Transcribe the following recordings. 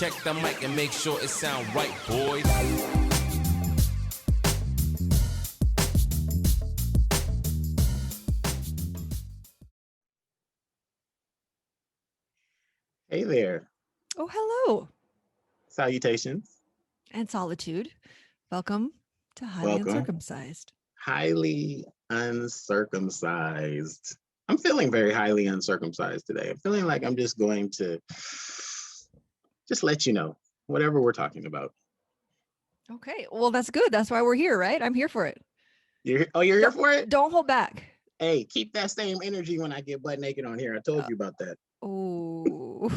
check the mic and make sure it sound right, boys. Hey there. Oh, hello. Salutations. And solitude. Welcome to Highly Welcome. Uncircumcised. Highly uncircumcised. I'm feeling very highly uncircumcised today. I'm feeling like I'm just going to just let you know whatever we're talking about. Okay. Well, that's good. That's why we're here, right? I'm here for it. You're here for it? Don't hold back. Hey, keep that same energy when I get butt naked on here. I told you about that. Oh.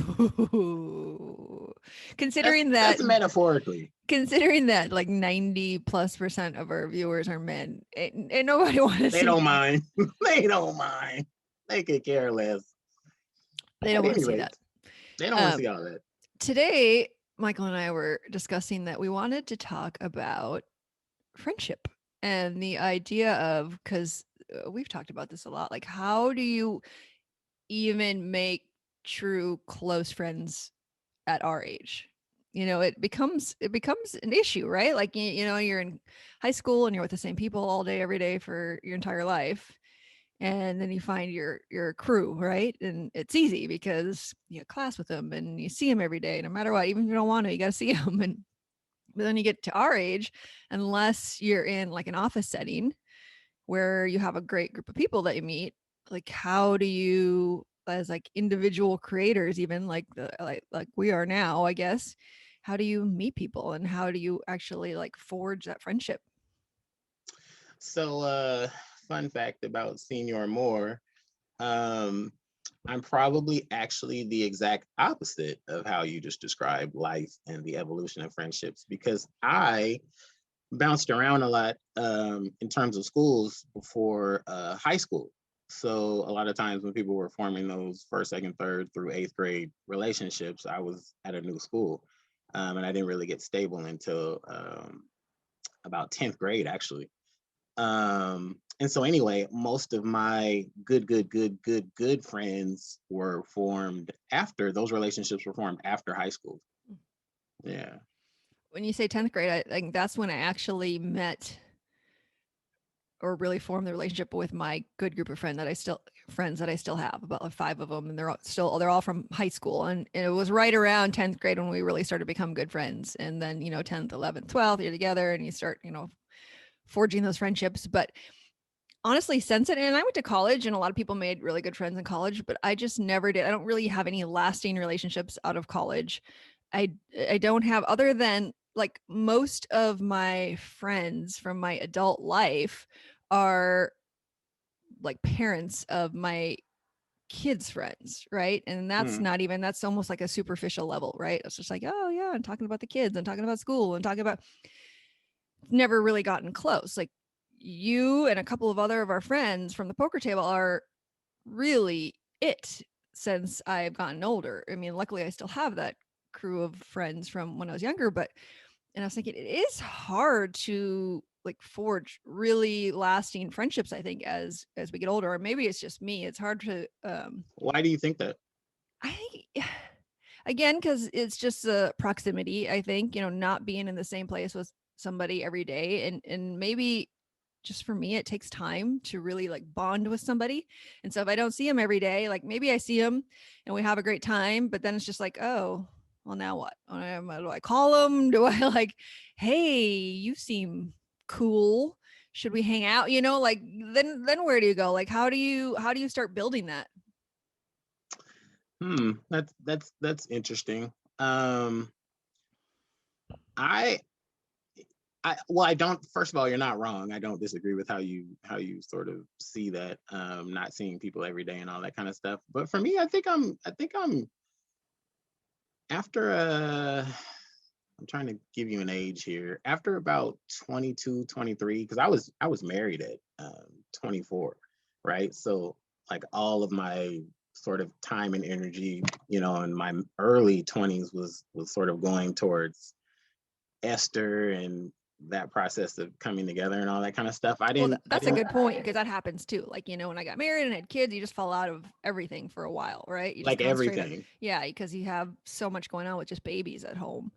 That's metaphorically. Considering that like 90+% of our viewers are men, and nobody wants to see. They don't mind. They don't mind. They could care less. They don't want to see that. They don't want to see all that. Today, Michael and I were discussing that we wanted to talk about friendship and the idea of, because we've talked about this a lot, like how do you even make true close friends at our age? You know, it becomes an issue, right? Like, you know, you're in high school and you're with the same people all day, every day for your entire life. And then you find your crew, right? And it's easy because you have class with them and you see them every day, no matter what. Even if you don't want to, you got to see them. And but then you get to our age, unless you're in like an office setting where you have a great group of people that you meet, like how do you, as like individual creators, even like like we are now, I guess, how do you meet people and how do you actually like forge that friendship? So fun fact about Senior Moore, I'm probably actually the exact opposite of how you just described life and the evolution of friendships, because I bounced around a lot in terms of schools before high school. So a lot of times when people were forming those first, second, third through eighth grade relationships, I was at a new school. And I didn't really get stable until about 10th grade, actually. And so anyway, most of my good friends were formed after those relationships were formed after high school. Yeah. When you say 10th grade, I think that's when I actually met or really formed the relationship with my good group of friends that I still have, about like 5 of them, and they're all from high school, and it was right around 10th grade when we really started to become good friends. And then, you know, 10th, 11th, 12th, you're together and you start, you know, forging those friendships. But honestly, since it, and I went to college and a lot of people made really good friends in college, but I just never did. I don't really have any lasting relationships out of college. I don't have, other than like most of my friends from my adult life are like parents of my kids' friends, right? And that's not even, that's almost like a superficial level, right? It's just like, oh yeah, I'm talking about the kids, I'm talking about school, I'm talking about, never really gotten close. Like you and a couple of other of our friends from the poker table are really it since I've gotten older. I mean, luckily I still have that crew of friends from when I was younger, but, and I was thinking it is hard to like forge really lasting friendships, I think, as we get older. Or maybe it's just me, it's hard to Why do you think that? I think again, because it's just the proximity. I think, you know, not being in the same place with somebody every day, and maybe just for me it takes time to really like bond with somebody. And so if I don't see them every day, like maybe I see them and we have a great time, but then it's just like, oh well, now what? Do I call them? Do I like, hey, you seem cool, should we hang out? You know, like then where do you go? Like how do you start building that? That's interesting. I well, I don't. First of all, you're not wrong. I don't disagree with how you sort of see that. Not seeing people every day and all that kind of stuff. But for me, I think I'm after I'm trying to give you an age here. After about 22, 23, because I was married at 24, right? So like all of my sort of time and energy, you know, in my early 20s was sort of going towards Esther and that process of coming together and all that kind of stuff. I Well, didn't. that's a good point because that happens too. Like, you know, when I got married and had kids, you just fall out of everything for a while, right? You just Like concentrate on, everything. yeah, because you have so much going on with just babies at home.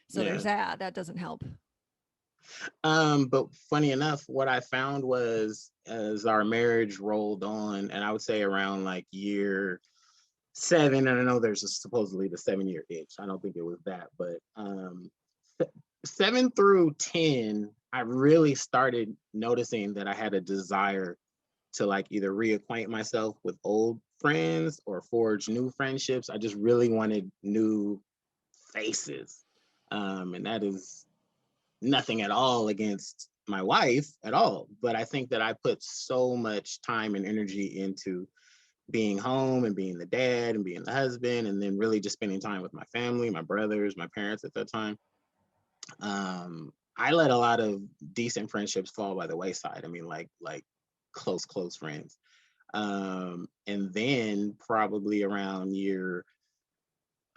So Yeah. there's that. That doesn't help. But funny enough, what I found was as our marriage rolled on, and I would say around like year 7, and I know there's supposedly the 7-year itch. I don't think it was that, but 7 through 10, I really started noticing that I had a desire to like either reacquaint myself with old friends or forge new friendships. I just really wanted new faces. And that is nothing at all against my wife at all. But I think that I put so much time and energy into being home and being the dad and being the husband, and then really just spending time with my family, my brothers, my parents at that time. I let a lot of decent friendships fall by the wayside. I mean, like close friends. And then probably around year,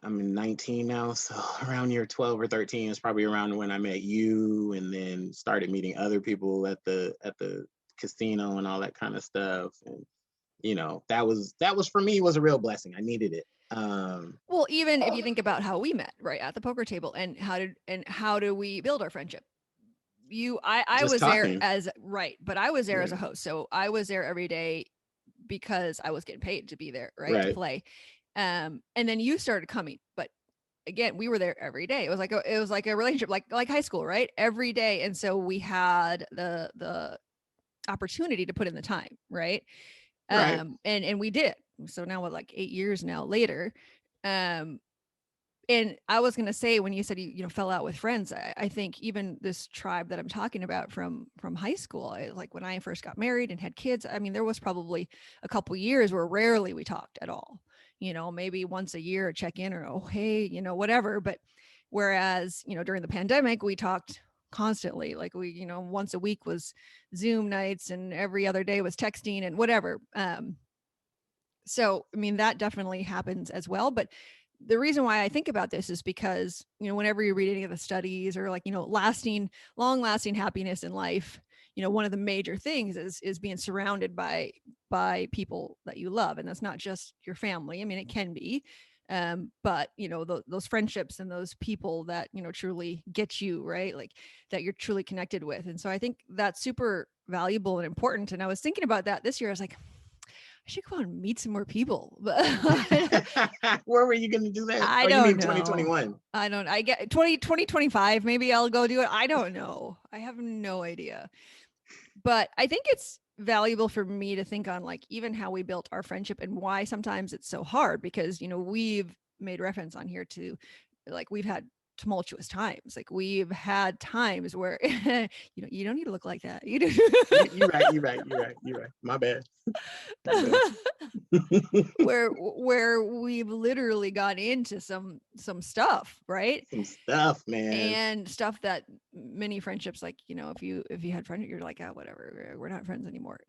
I'm 19 now, so around year 12 or 13 is probably around when I met you, and then started meeting other people at the casino and all that kind of stuff. And you know, that was for me was a real blessing. I needed it. Well, even if you think about how we met, right, at the poker table, and how do we build our friendship? I Just was there talking. as, right, but I was there as Yeah. a host. So I was there every day because I was getting paid to be there, right, to Right. play. And then you started coming, but again, we were there every day. It was like a relationship, like high school, right? Every day. And so we had the opportunity to put in the time, right? Right. And we did. So now what, like 8 years now later. And I was going to say, when you said you fell out with friends, I think even this tribe that I'm talking about from high school, like when I first got married and had kids, I mean, there was probably a couple years where rarely we talked at all. You know, maybe once a year, check in, or, oh, hey, whatever. But whereas, during the pandemic, we talked constantly. Like we, once a week was Zoom nights, and every other day was texting and whatever. So, I mean, that definitely happens as well. But the reason why I think about this is because, whenever you read any of the studies, or like, long lasting happiness in life, one of the major things is being surrounded by people that you love. And that's not just your family. I mean, it can be, but those friendships and those people that, truly get you, right? Like that you're truly connected with. And so I think that's super valuable and important. And I was thinking about that this year. I was like, I should go out and meet some more people. But Where were you going to do that? I Oh, you don't mean know. 2021? I get 2025. Maybe I'll go do it. I don't know. I have no idea. But I think it's valuable for me to think on, like, even how we built our friendship and why sometimes it's so hard, because, we've made reference on here to, like, we've had tumultuous times. Like we've had times where you don't need to look like that. You do. You're right. My bad. where we've literally got into some stuff, right? Some stuff, man. And stuff that many friendships, like, if you had friends, you're like, oh, whatever, we're not friends anymore,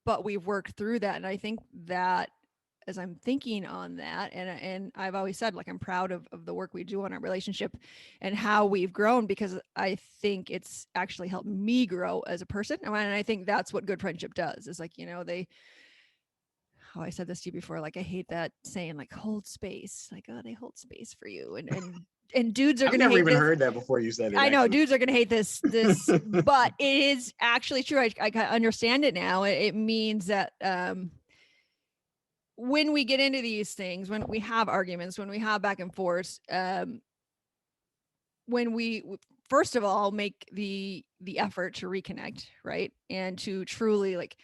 but we've worked through that. And I think that, as I'm thinking on that, and I've always said, like, I'm proud of the work we do on our relationship and how we've grown, because I think it's actually helped me grow as a person. And I think that's what good friendship does, is like, I said this to you before, like, I hate that saying, like, hold space, like, oh, they hold space for you. And dudes are I've going to hate never even this. heard that before you said it. I know actually. dudes are going to hate this, but it is actually true. I understand it now. It means that, when we get into these things, when we have arguments, when we have back and forth, when we first of all make the effort to reconnect, right, and to truly, like,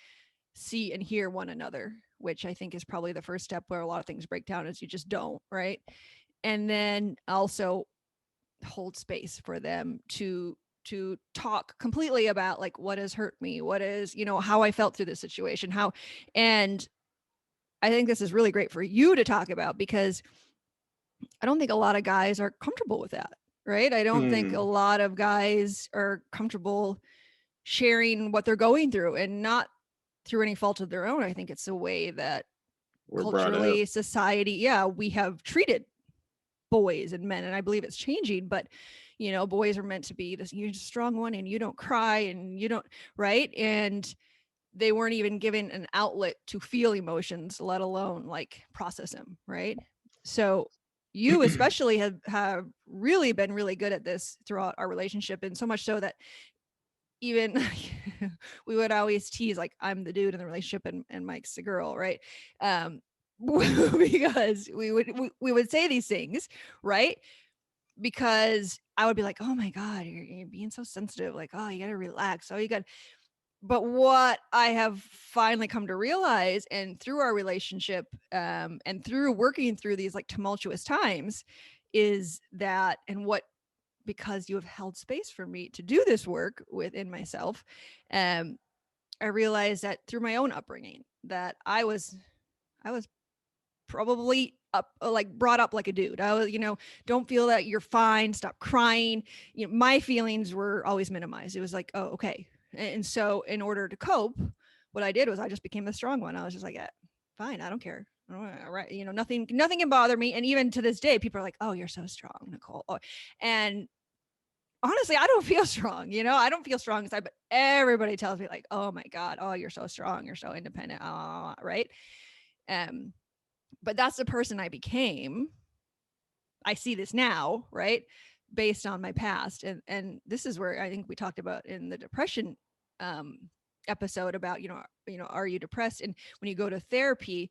see and hear one another, which I think is probably the first step where a lot of things break down, is you just don't, right? And then also hold space for them to talk completely about, like, what has hurt me, what is, how I felt through this situation, and I think this is really great for you to talk about, because I don't think a lot of guys are comfortable with that, right? I don't think a lot of guys are comfortable sharing what they're going through, and not through any fault of their own. I think it's a way that We're culturally, society, we have treated boys and men, and I believe it's changing. But, you know, boys are meant to be this, you're a strong one and you don't cry and you don't, right? And they weren't even given an outlet to feel emotions, let alone like process them, right? So you especially have really been really good at this throughout our relationship, and so much so that even we would always tease like I'm the dude in the relationship and Mike's the girl, right? Because we would say these things, right? Because I would be like, oh my God, you're being so sensitive. Like, oh, you got to relax. Oh, you got. But what I have finally come to realize, and through our relationship, and through working through these like tumultuous times, is that, and what, because you have held space for me to do this work within myself, I realized that through my own upbringing, that I was probably up, like brought up like a dude. I was, you know, don't feel that you're fine, stop crying. You know, my feelings were always minimized. It was like, oh, okay. And so in order to cope, what I did was I just became the strong one. I was just like, fine, I don't care. All right. You know, nothing can bother me. And even to this day, people are like, oh, you're so strong, Nicole. Oh. And honestly, I don't feel strong. You know, I don't feel strong inside, but everybody tells me like, oh my God, oh, you're so strong. You're so independent. Right. But that's the person I became. I see this now, right? Based on my past. And this is where I think we talked about in the depression episode about, you know, are you depressed? And when you go to therapy,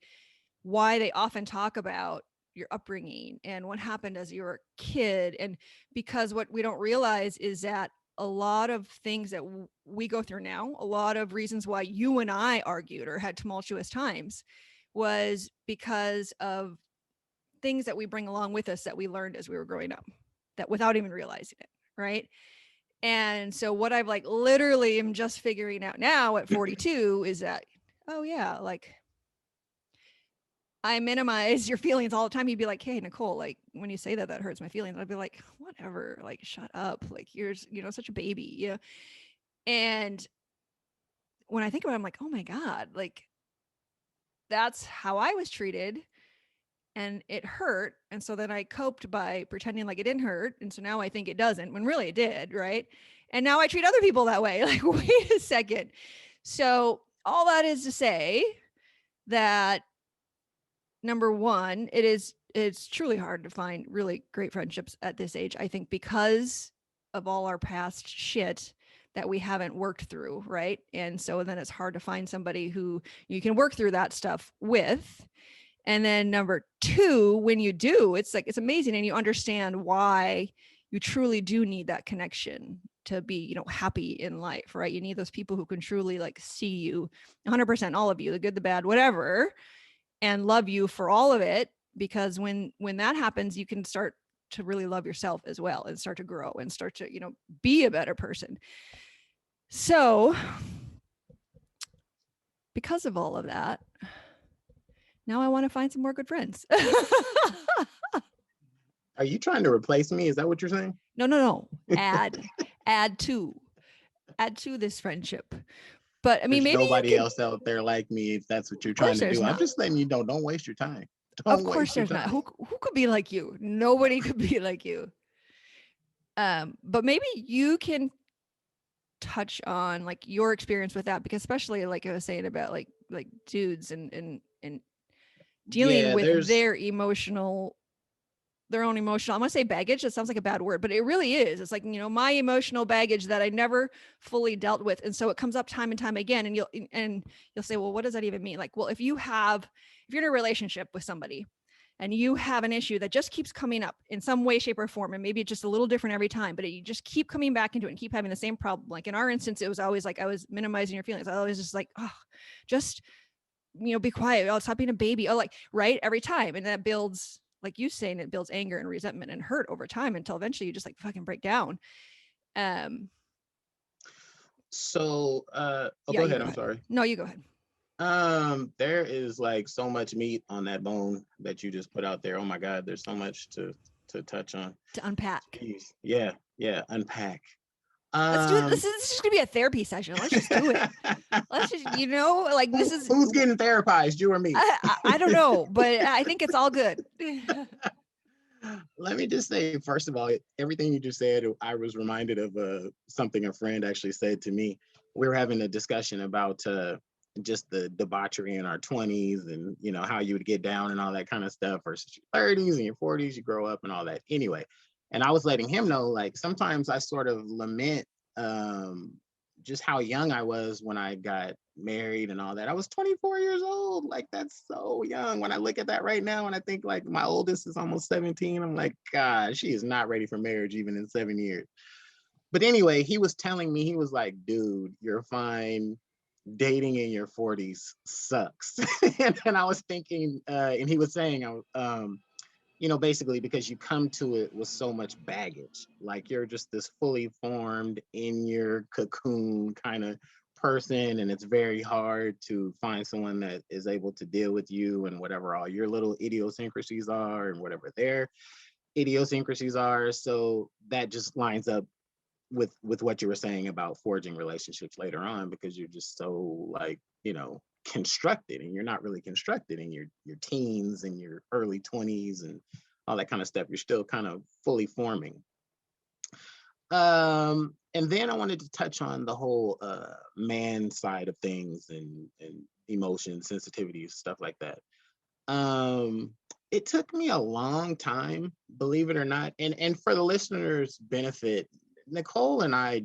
why they often talk about your upbringing and what happened as you were a kid. And because what we don't realize is that a lot of things that we go through now, a lot of reasons why you and I argued or had tumultuous times, was because of things that we bring along with us that we learned as we were growing up, that without even realizing it, right? And so what I've like literally am just figuring out now at 42 is that, oh yeah, like I minimize your feelings all the time. You'd be like, hey, Nicole, like when you say that, that hurts my feelings. I'd be like, whatever, like shut up. Like you're, you know, such a baby. Yeah. And when I think about it, I'm like, oh my God, like that's how I was treated. And it hurt. And so then I coped by pretending like it didn't hurt. And so now I think it doesn't, when really it did, right? And now I treat other people that way. Like, wait a second. So all that is to say that, number one, it's truly hard to find really great friendships at this age, I think, because of all our past shit that we haven't worked through, right? And so then it's hard to find somebody who you can work through that stuff with. And then number two, when you do, it's like, it's amazing. And you understand why you truly do need that connection to be, you know, happy in life, right? You need those people who can truly like see you 100%, all of you, the good, the bad, whatever, and love you for all of it. Because when that happens, you can start to really love yourself as well and start to grow and start to, you know, be a better person. So because of all of that, now I want to find some more good friends. Are you trying to replace me? Is that what you're saying? No. Add to this friendship. But I mean, There's maybe nobody else out there like me, if that's what you're trying to do. I'm just letting you know, don't waste your time. Of course there's not. Who could be like you? Nobody could be like you. But maybe you can touch on like your experience with that, because especially like I was saying about like dudes and dealing with their own emotional, I'm gonna say baggage. That sounds like a bad word, but it really is. It's like, you know, my emotional baggage that I never fully dealt with. And so it comes up time and time again. And you'll say, well, what does that even mean? Like, well, if you're in a relationship with somebody and you have an issue that just keeps coming up in some way, shape, or form, and maybe it's just a little different every time, but you just keep coming back into it and keep having the same problem. Like in our instance, it was always like I was minimizing your feelings. I was just like, oh, just, you know, be quiet. Oh, stop being a baby. Oh, like, right, every time. And that builds, like you saying, it builds anger and resentment and hurt over time until eventually you just like fucking break down. So yeah, go ahead. I'm sorry. No, you go ahead. There is like so much meat on that bone that you just put out there. Oh my God, there's so much to touch on. To unpack. Jeez. Yeah, unpack. Let's do it. This is just gonna be a therapy session. Let's just do it. Let's just, you know, like this is who's getting therapized, you or me? I don't know, but I think it's all good. Let me just say, first of all, everything you just said, I was reminded of something a friend actually said to me. We were having a discussion about just the debauchery in our 20s and, how you would get down and all that kind of stuff versus your 30s and your 40s, you grow up and all that. Anyway, and I was letting him know, like, sometimes I sort of lament um, just how young I was when I got married and all that. I was 24 years old. Like, that's so young. When I look at that right now and I think like my oldest is almost 17, I'm like, God, she is not ready for marriage even in 7 years. But anyway, he was telling me, he was like, dude, you're fine. Dating in your 40s sucks. And I was thinking, and he was saying, basically because you come to it with so much baggage. Like you're just this fully formed in your cocoon kind of person, and it's very hard to find someone that is able to deal with you and whatever all your little idiosyncrasies are and whatever their idiosyncrasies are. So that just lines up with what you were saying about forging relationships later on, because you're just so like, constructed, and you're not really constructed in your teens and your early 20s and all that kind of stuff. You're still kind of fully forming. And then I wanted to touch on the whole man side of things and emotion sensitivity, stuff like that. It took me a long time, believe it or not, and for the listeners' benefit, Nicole and I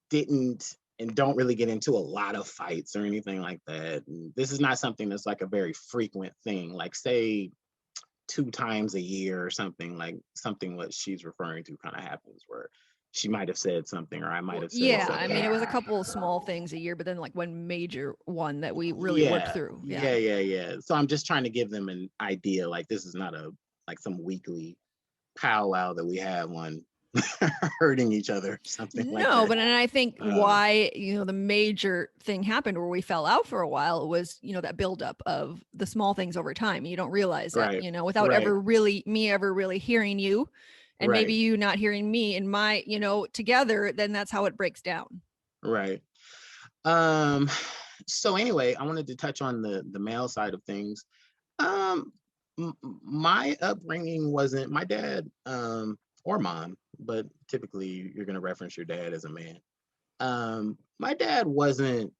didn't and don't really get into a lot of fights or anything like that. And this is not something that's like a very frequent thing, like say 2 times a year or something, like something what she's referring to kind of happens where she might have said something or I might Well, have said yeah, I something. mean, it was a couple of small things a year, but then like one major one that we really worked Yeah, through. Yeah. yeah. So I'm just trying to give them an idea. Like this is not a like some weekly powwow that we have on hurting each other, something like No, that. but and I think Um, why, the major thing happened where we fell out for a while was, that buildup of the small things over time. You don't realize that, right, without right, ever really hearing you and maybe right, you not hearing me and my, together, then that's how it breaks down. right. Um, so anyway, I wanted to touch on the male side of things. Um, my upbringing wasn't my dad or mom, but typically you're going to reference your dad as a man. My dad wasn't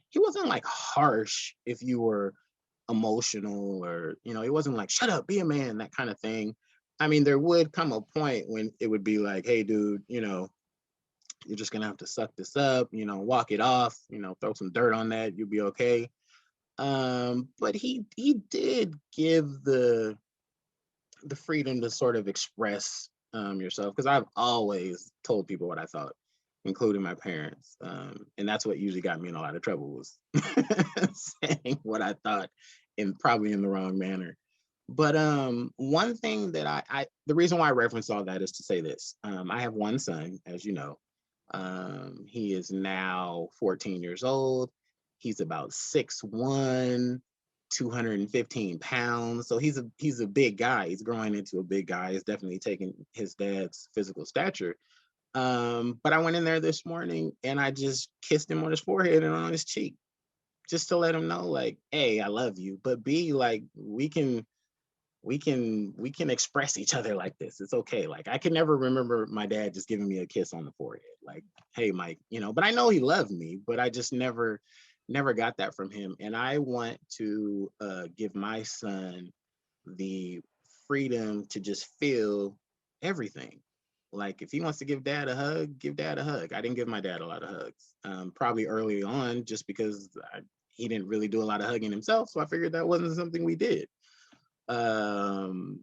he wasn't like harsh if you were emotional, or he wasn't like shut up, be a man, that kind of thing. I mean, there would come a point when it would be like, hey dude, you're just gonna have to suck this up, walk it off, throw some dirt on that, you'll be okay. But he did give the freedom to sort of express yourself, because I've always told people what I thought, including my parents, and that's what usually got me in a lot of trouble, was saying what I thought, and probably in the wrong manner. But one thing that I the reason why I reference all that is to say this. I have one son, as you know. He is now 14 years old. He's about 6'1", 215 pounds. So he's a big guy. He's growing into a big guy. He's definitely taking his dad's physical stature. But I went in there this morning and I just kissed him on his forehead and on his cheek, just to let him know, like, A, I love you, but B, like, we can express each other like this. It's okay. Like, I can never remember my dad just giving me a kiss on the forehead, like, hey Mike, but I know he loved me, but I just never got that from him. And I want to give my son the freedom to just feel everything. Like, if he wants to give dad a hug, give dad a hug. I didn't give my dad a lot of hugs, probably early on, just because he didn't really do a lot of hugging himself, so I figured that wasn't something we did. um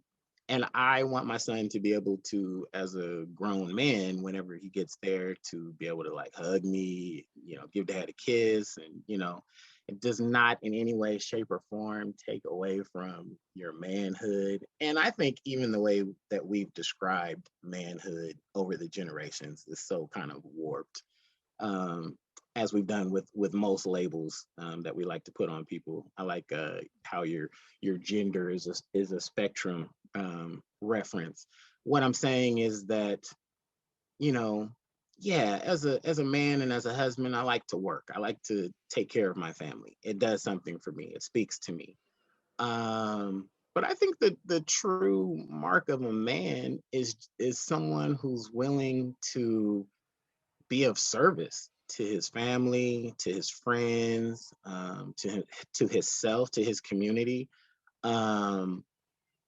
and I want my son to be able to, as a grown man, whenever he gets there, to be able to like hug me, give dad a kiss, and it does not in any way, shape, or form take away from your manhood. And I think even the way that we've described manhood over the generations is so kind of warped, um, as we've done with most labels that we like to put on people. I like how your gender is a spectrum reference. What I'm saying is that, you know, yeah, as a man and as a husband, I like to work. I like to take care of my family. It does something for me. It speaks to me. Um, But I think that the true mark of a man is someone who's willing to be of service to his family, to his friends, to himself, to his community. Um,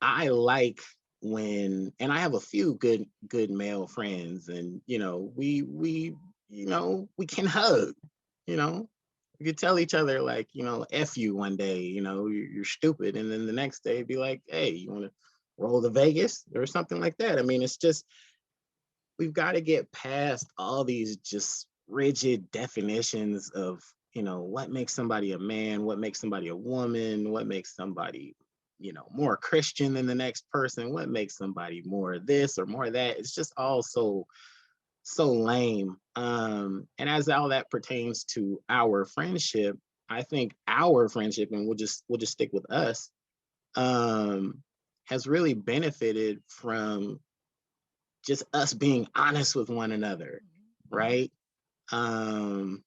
I like when, and I have a few good male friends, and we can hug, you know, we could tell each other like, F you one day, you're stupid. And then the next day be like, hey, you want to roll to Vegas or something like that. I mean, it's just, we've got to get past all these just rigid definitions of, what makes somebody a man, what makes somebody a woman, what makes somebody, more Christian than the next person, what makes somebody more this or more that. It's just all so lame. And as all that pertains to our friendship, I think our friendship, and we'll just stick with us, has really benefited from just us being honest with one another, right? Um,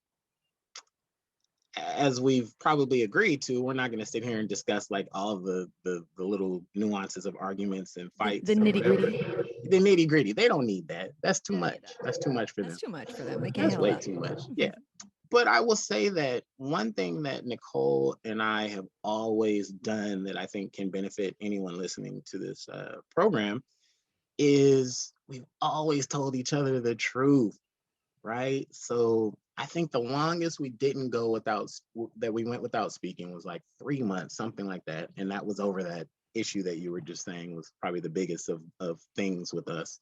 as we've probably agreed to, we're not going to sit here and discuss like all the little nuances of arguments and fights. The nitty gritty. The nitty gritty. They don't need that. That's too much. That's too much for them. That's too much for them. They can't That's handle way that. too much. Yeah. But I will say that one thing that Nicole and I have always done that I think can benefit anyone listening to this program is we've always told each other the truth, right? So I think the longest we didn't go that we went without speaking was like 3 months, something like that. And that was over that issue that you were just saying was probably the biggest of things with us.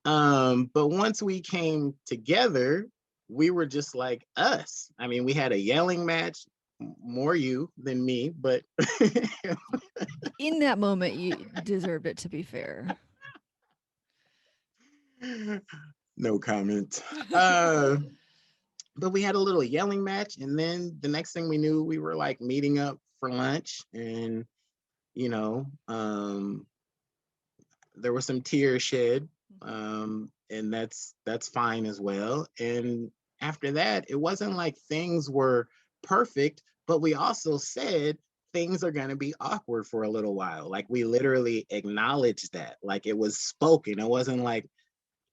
But once we came together, we were just like us. I mean, we had a yelling match, more you than me, but In that moment, you deserved it, to be fair. no comment. But we had a little yelling match, and then the next thing we knew, we were like meeting up for lunch, and there was some tears shed, and that's fine as well. And after that, it wasn't like things were perfect, but we also said things are going to be awkward for a little while. Like we literally acknowledged that, like it was spoken. It wasn't like,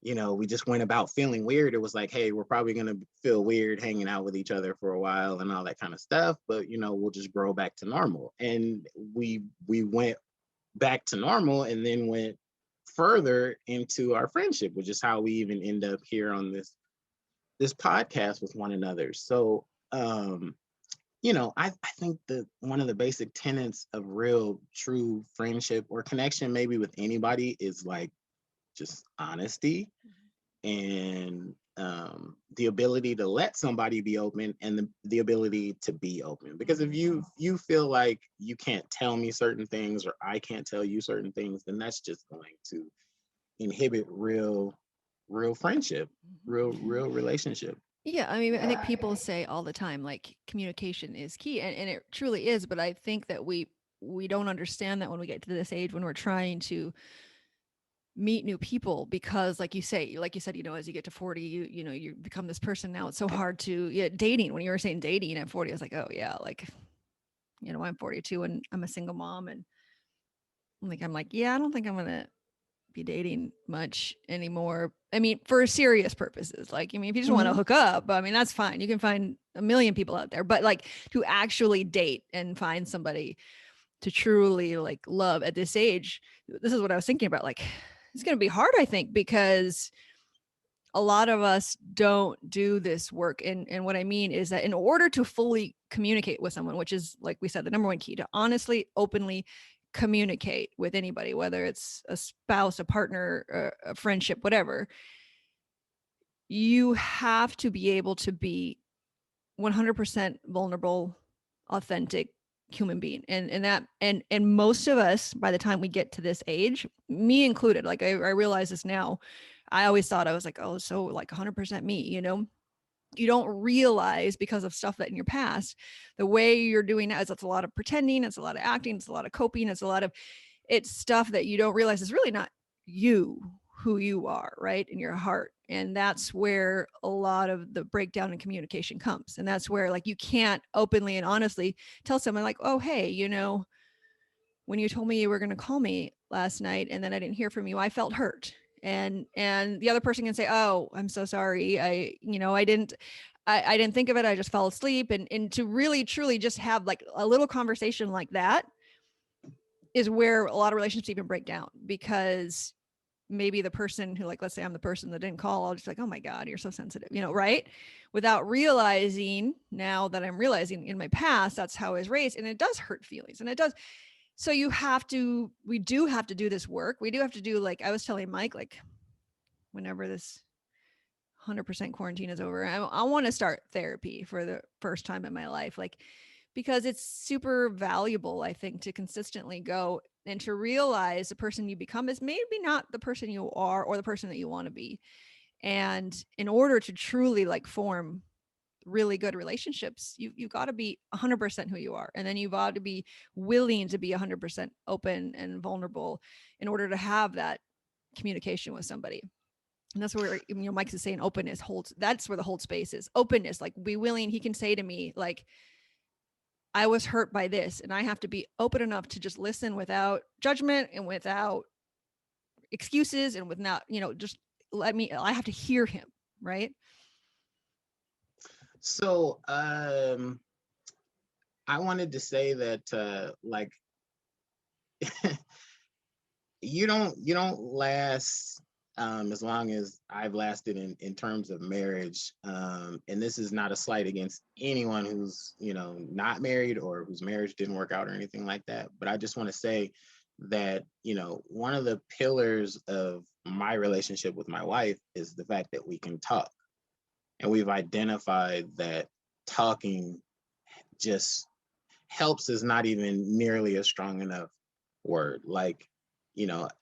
we just went about feeling weird. It was like, hey, we're probably going to feel weird hanging out with each other for a while and all that kind of stuff, but we'll just grow back to normal. And we went back to normal, and then went further into our friendship, which is how we even end up here on this podcast with one another. So I think that one of the basic tenets of real true friendship or connection maybe with anybody is like just honesty, and the ability to let somebody be open, and the ability to be open. Because if you feel like you can't tell me certain things, or I can't tell you certain things, then that's just going to inhibit real friendship, real relationship. Yeah, I mean, I think people say all the time, like communication is key, and it truly is. But I think that we don't understand that when we get to this age, when we're trying to meet new people, because like you said, as you get to 40, you become this person. Now it's so hard to dating. When you were saying dating at 40, I was like, oh yeah, like, I'm 42 and I'm a single mom, and I'm like, yeah, I don't think I'm gonna be dating much anymore. I mean, for serious purposes. Like, I mean, if you just want to hook up, I mean, that's fine. You can find a million people out there, but like to actually date and find somebody to truly like love at this age, this is what I was thinking about. Like, it's going to be hard, I think, because a lot of us don't do this work. And what I mean is that in order to fully communicate with someone, which is, like we said, the number one key, to honestly, openly communicate with anybody, whether it's a spouse, a partner, a friendship, whatever, you have to be able to be 100% vulnerable, authentic human being. And most of us, by the time we get to this age, me included, like I realize this now. I always thought I was like, oh, so like 100% me, you don't realize, because of stuff that in your past, the way you're doing that is, it's a lot of pretending, it's a lot of acting, it's a lot of coping, it's stuff that you don't realize is really not you, who you are, right, in your heart. And that's where a lot of the breakdown in communication comes. And that's where, like, you can't openly and honestly tell someone like, oh, hey, when you told me you were going to call me last night and then I didn't hear from you, I felt hurt. And the other person can say, oh, I'm so sorry. I didn't think of it. I just fell asleep. And to really, truly just have like a little conversation like that is where a lot of relationships even break down, because maybe the person who, like, let's say I'm the person that didn't call, I'll just like, oh my God, you're so sensitive, right? Without realizing, now that I'm realizing in my past, that's how I was raised. And it does hurt feelings, and it does. So we do have to do this work. We do have to do, like I was telling Mike, like whenever this 100% quarantine is over, I want to start therapy for the first time in my life. Like, because it's super valuable, I think, to consistently go and to realize the person you become is maybe not the person you are or the person that you want to be. And in order to truly like form really good relationships, you've got to be 100% who you are. And then you've got to be willing to be 100% open and vulnerable in order to have that communication with somebody. And that's where, Mike is saying openness holds, that's where the hold space is. Openness, like be willing. He can say to me, like, I was hurt by this, and I have to be open enough to just listen without judgment and without excuses and without, just I have to hear him. Right. So I wanted to say that like you don't last as long as I've lasted in terms of marriage. And this is not a slight against anyone who's, not married or whose marriage didn't work out or anything like that. But I just want to say that, one of the pillars of my relationship with my wife is the fact that we can talk. And we've identified that talking just helps is not even nearly a strong enough word. Like,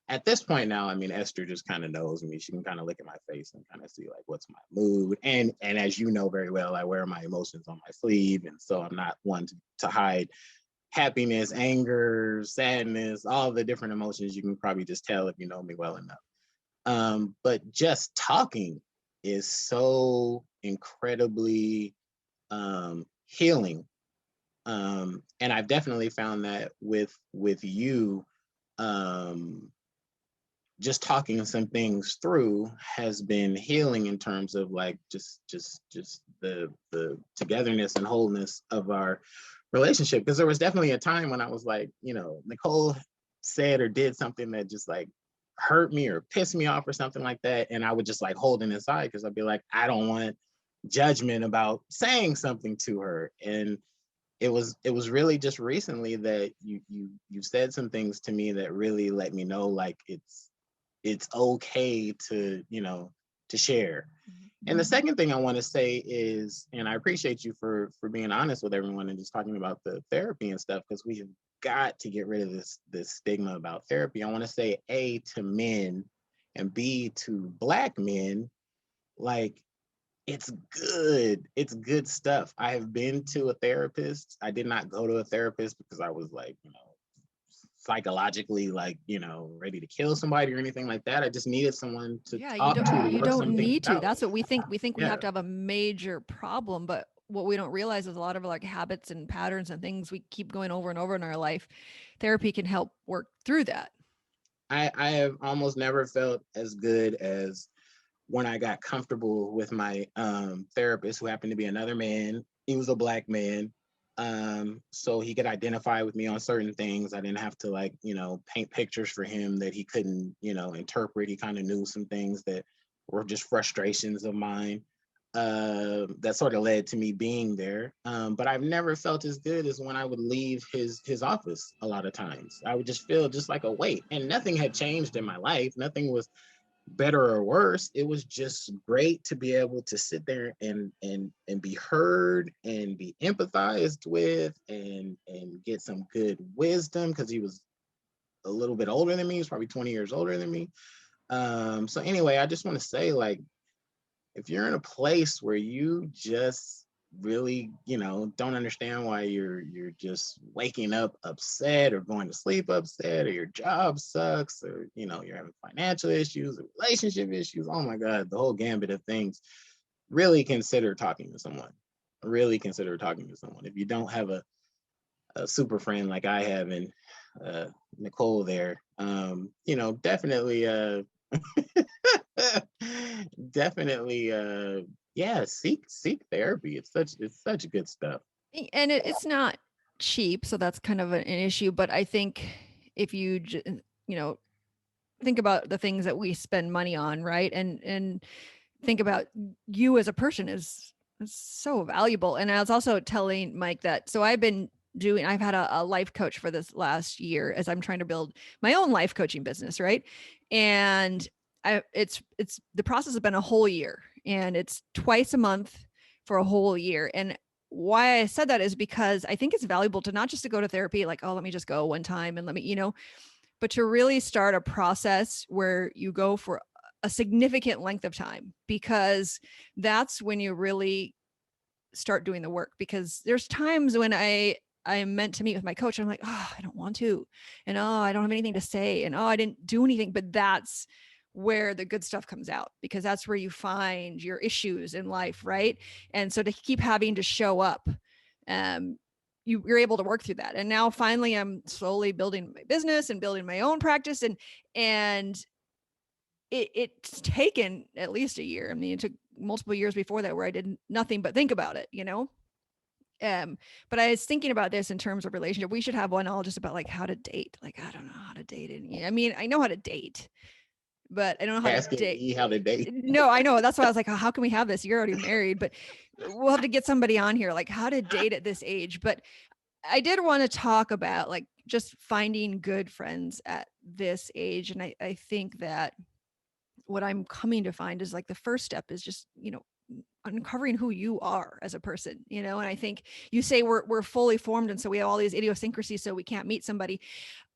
at this point now, I mean, Esther just kind of knows me. She can kind of look at my face and kind of see like what's my mood. And as you know very well, I wear my emotions on my sleeve. And so I'm not one to hide happiness, anger, sadness, all the different emotions. You can probably just tell if you know me well enough. But just talking is so incredibly healing. And I've definitely found that with you, just talking some things through has been healing in terms of like just the togetherness and wholeness of our relationship. Because there was definitely a time when I was like, Nicole said or did something that just like hurt me or pissed me off or something like that, and I would just like hold it inside because I'd be like, I don't want judgment about saying something to her. And it was really just recently that you said some things to me that really let me know like it's okay to to share. And the second thing I want to say is, and I appreciate you for being honest with everyone and just talking about the therapy and stuff, because we have got to get rid of this stigma about therapy. I want to say A, to men, and B, to Black men, like, it's good stuff. I have been to a therapist. I did not go to a therapist because I was like, psychologically like, ready to kill somebody or anything like that. I just needed someone to talk to you work don't some things need to. out. That's what we think. We think we Yeah. have to have a major problem, but what we don't realize is a lot of like habits and patterns and things we keep going over and over in our life. Therapy can help work through that. I have almost never felt as good as when I got comfortable with my therapist, who happened to be another man. He was a Black man. So he could identify with me on certain things. I didn't have to like, paint pictures for him that he couldn't, interpret. He kind of knew some things that were just frustrations of mine. That sort of led to me being there. But I've never felt as good as when I would leave his office. A lot of times I would just feel just like a weight, and nothing had changed in my life. Nothing was better or worse. It was just great to be able to sit there and be heard and be empathized with and get some good wisdom, because he was a little bit older than me. He was probably 20 years older than me. So anyway, I just want to say, like, if you're in a place where you just really, don't understand why you're just waking up upset or going to sleep upset, or your job sucks, or you're having financial issues or relationship issues, oh my God, the whole gambit of things, really consider talking to someone. If you don't have a a super friend like I have in Nicole there, definitely, definitely, yeah, seek therapy. It's such good stuff. And it's not cheap, so that's kind of an issue. But I think if you, you know, think about the things that we spend money on, right? And think about you as a person is so valuable. And I was also telling Mike that, so I've had a life coach for this last year as I'm trying to build my own life coaching business, right? And it's the process has been a whole year, and it's twice a month for a whole year. And why I said that is because I think it's valuable to not just to go to therapy, like, oh, let me just go one time and let me, but to really start a process where you go for a significant length of time, because that's when you really start doing the work. Because there's times when I'm meant to meet with my coach, and I'm like, oh, I don't want to, and oh, I don't have anything to say, and oh, I didn't do anything. But that's where the good stuff comes out, because that's where you find your issues in life, right? And so to keep having to show up, you're able to work through that. And now finally I'm slowly building my business and building my own practice, and it's taken at least a year. I mean, it took multiple years before that where I did nothing but think about it, but I was thinking about this in terms of relationship. We should have one all just about like how to date. Like, I don't know how to date. And I mean, I know how to date, but I don't know how Asking to date. me how to date. No, I know. That's why I was like, how can we have this? You're already married, but we'll have to get somebody on here, like how to date at this age. But I did want to talk about like just finding good friends at this age. And I think that what I'm coming to find is like the first step is just, uncovering who you are as a person, and I think you say we're fully formed. And so we have all these idiosyncrasies, so we can't meet somebody.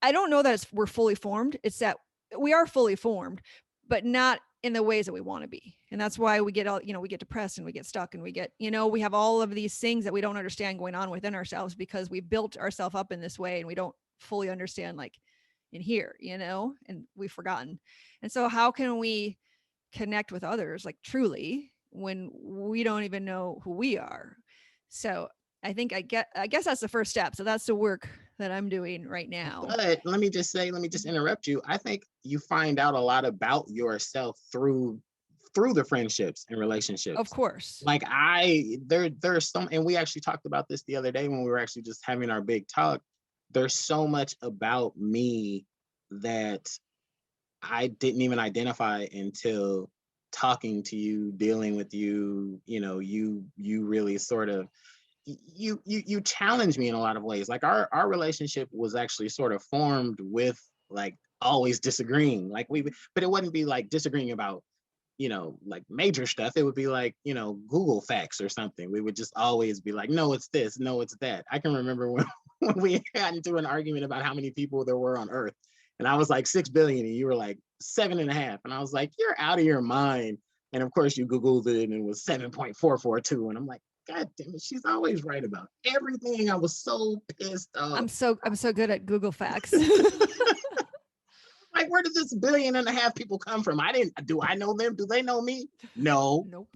I don't know that we're fully formed. It's that we are fully formed, but not in the ways that we want to be. And that's why we get we get depressed and we get stuck and we get, we have all of these things that we don't understand going on within ourselves because we built ourselves up in this way and we don't fully understand like in here, and we've forgotten. And so how can we connect with others like truly when we don't even know who we are? So I think I guess that's the first step. So that's the work that I'm doing right now. But let me just interrupt you. I think you find out a lot about yourself through the friendships and relationships. Of course. Like there's some, and we actually talked about this the other day when we were actually just having our big talk. There's so much about me that I didn't even identify until talking to you, dealing with you. You really sort of you challenge me in a lot of ways. Like our relationship was actually sort of formed with like always disagreeing. Like but it wouldn't be like disagreeing about like major stuff. It would be like Google facts or something. We would just always be like, no, it's this, no, it's that. I can remember when we got into an argument about how many people there were on Earth. And I was like 6 billion and you were like 7.5. And I was like, you're out of your mind. And of course you Googled it and it was 7.442. And I'm like, God damn it, she's always right about everything. I was so pissed off. I'm so good at Google facts. Like, where did this 1.5 billion people come from? Do I know them? Do they know me? No. Nope.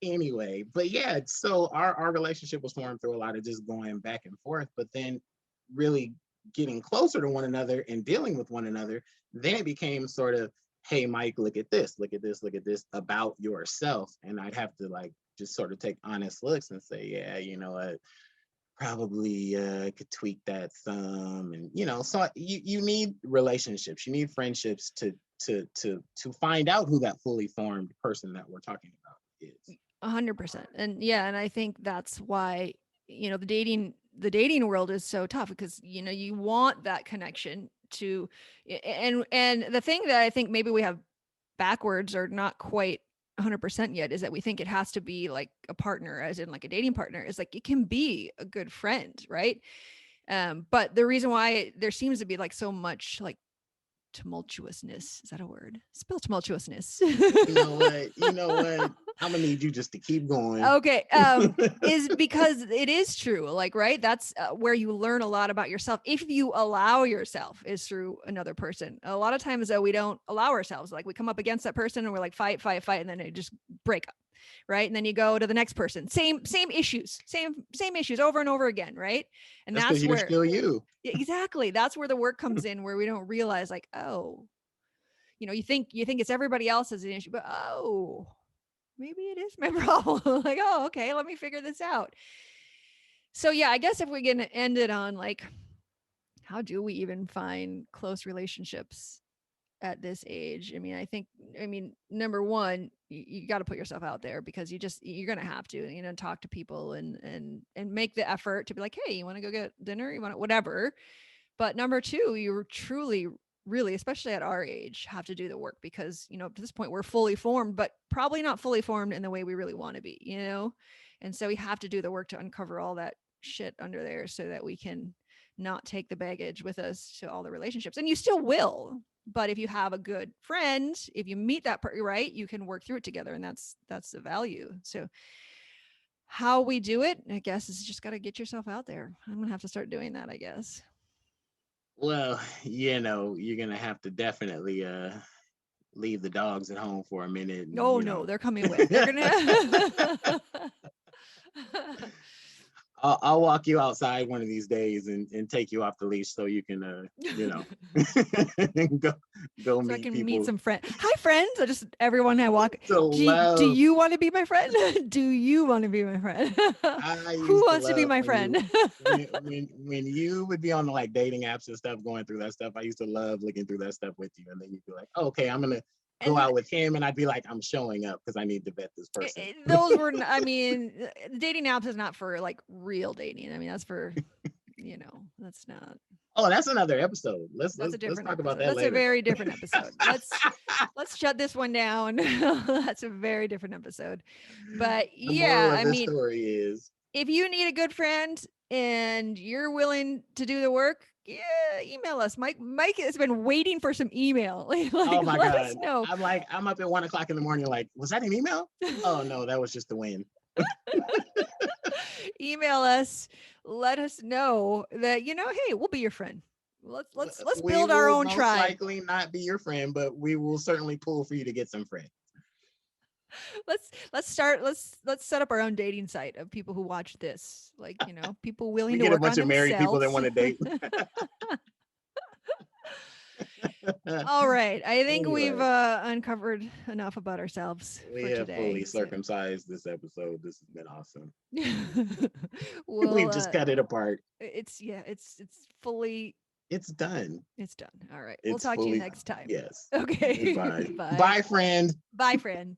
Anyway, but yeah, so our relationship was formed through a lot of just going back and forth, but then really getting closer to one another and dealing with one another, then it became sort of, hey, Mike, look at this about yourself. And I'd have to like just sort of take honest looks and say, yeah, I probably could tweak that some. And so you need relationships, you need friendships to find out who that fully formed person that we're talking about is. 100%. And yeah, and I think that's why the dating world is so tough, because you want that connection to, and the thing that I think maybe we have backwards or not quite 100% yet is that we think it has to be like a partner, as in like a dating partner. Is like it can be a good friend, right? But the reason why there seems to be like so much like tumultuousness, is that a word? Spell tumultuousness. You know what? I'm gonna need you just to keep going. Okay. Is because it is true. Like, right. That's where you learn a lot about yourself. If you allow yourself is through another person. A lot of times though, we don't allow ourselves. Like we come up against that person and we're like, fight. And then it just break up. right? And then you go to the next person, same issues, same issues over and over again, right? And That's because that's you're where still you. exactly, that's where the work comes in, where we don't realize like, oh, you think it's everybody else's an issue, but oh, maybe it is my problem. Like, oh, okay, let me figure this out. So yeah, I guess if we're gonna end it on like, how do we even find close relationships at this age? I mean, number one, you got to put yourself out there, because you're going to have to, talk to people and make the effort to be like, hey, you want to go get dinner? You want to, whatever. But number two, you're truly, really, especially at our age, have to do the work, because, to this point we're fully formed, but probably not fully formed in the way we really want to be, And so we have to do the work to uncover all that shit under there, so that we can not take the baggage with us to all the relationships. And you still will, but if you have a good friend, if you meet that person, right, you can work through it together, and that's the value. So how we do it, I guess, is just got to get yourself out there. I'm gonna have to start doing that, I guess. Well, you're gonna have to definitely leave the dogs at home for a minute. And, No, they're coming with. They're gonna I'll walk you outside one of these days and take you off the leash, so you can go so meet I can people. meet some friends. Hi, friends. I just, everyone I walk. Do Do you want to be my friend? Do you want to be my friend? Who wants to be my friend? when you would be on the like dating apps and stuff, going through that stuff, I used to love looking through that stuff with you, and then you'd be like, oh, okay, I'm gonna go out with him, and I'd be like, I'm showing up because I need to vet this person. Those were, dating apps is not for like real dating. I mean, that's for, that's not. Oh, that's another episode. Let's talk episode. about that That's later. A very different episode. Let's shut this one down. That's a very different episode. But yeah, the story is, if you need a good friend and you're willing to do the work, yeah, email us. Mike has been waiting for some email. Like, oh my let God. us know. I'm up at 1 o'clock in the morning. Like, was that an email? Oh no, that was just the wind. Email us. Let us know that, hey, we'll be your friend. Let's build our own tribe. Most likely not be your friend, but we will certainly pull for you to get some friends. Let's set up our own dating site of people who watch this, like, people willing to get work a bunch on of married people that themselves. want to date. All right, I think we've uncovered enough about ourselves we for have today, fully circumcised this episode. This has been awesome. Well, we've just cut it apart. It's fully, it's done. All right, we'll talk to you next time. Yes. Okay. Bye. Bye, friend. Bye, friend.